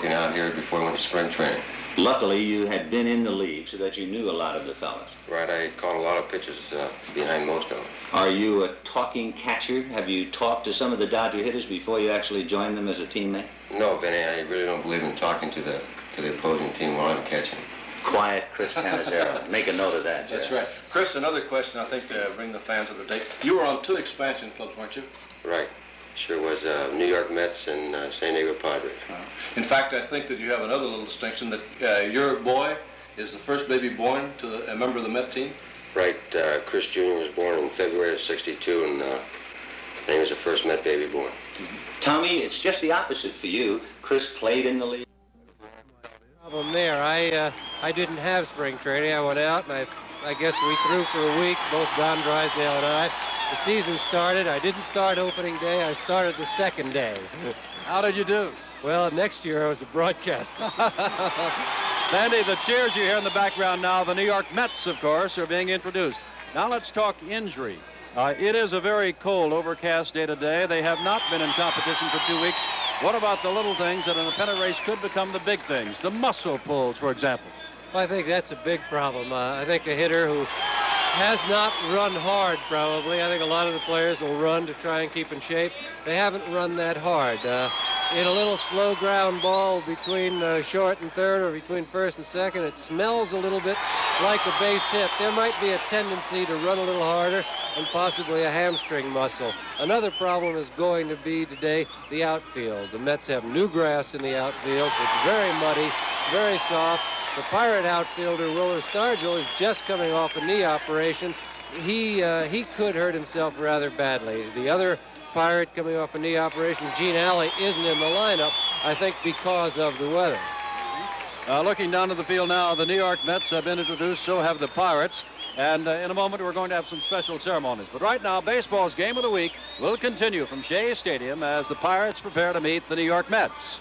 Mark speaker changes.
Speaker 1: working out here before we went to spring training.
Speaker 2: Luckily, you had been in the league so that you knew a lot of the fellas.
Speaker 1: Right, I caught a lot of pitches behind most of them.
Speaker 2: Are you a talking catcher? Have you talked to some of the Dodger hitters before you actually joined them as a teammate?
Speaker 1: No, Vinny, I really don't believe in talking to the opposing team while I'm catching.
Speaker 2: Quiet Chris Cannizzaro. Make a note of that, Jeff.
Speaker 3: That's right. Chris, another question I think to bring the fans up to date. You were on 2 expansion clubs, weren't you?
Speaker 1: Right. Sure was New York Mets and San Diego Padres.
Speaker 3: In fact, I think that you have another little distinction that your boy is the first baby born to a member of the Met team.
Speaker 1: Right. Chris Jr. was born in February of '62, and he was the first Met baby born.
Speaker 2: Tommy, it's just the opposite for you. Chris played in the league.
Speaker 4: Problem there. I didn't have spring training. I went out, and I guess we threw for a week, both Don Drysdale and I. The season started. I didn't start opening day. I started the second day.
Speaker 5: How did you do?
Speaker 4: Well, next year I was a broadcaster.
Speaker 5: Sandy, the cheers you hear in the background now, the New York Mets, of course, are being introduced. Now let's talk injury. It is a very cold, overcast day today. They have not been in competition for 2 weeks. What about the little things that in a pennant race could become the big things? The muscle pulls, for example.
Speaker 4: Well, I think that's a big problem. I think a hitter who has not run hard, probably. I think a lot of the players will run to try and keep in shape. They haven't run that hard. In a little slow ground ball between short and third or between first and second, it smells a little bit like a base hit. There might be a tendency to run a little harder and possibly a hamstring muscle. Another problem is going to be today the outfield. The Mets have new grass in the outfield. It's very muddy, very soft. The Pirate outfielder, Wilmer Stargell, is just coming off a knee operation. He could hurt himself rather badly. The other Pirate coming off a knee operation, Gene Alley, isn't in the lineup, I think because of the weather.
Speaker 5: Looking down to the field now, the New York Mets have been introduced, so have the Pirates. And in a moment, we're going to have some special ceremonies. But right now, baseball's game of the week will continue from Shea Stadium as the Pirates prepare to meet the New York Mets.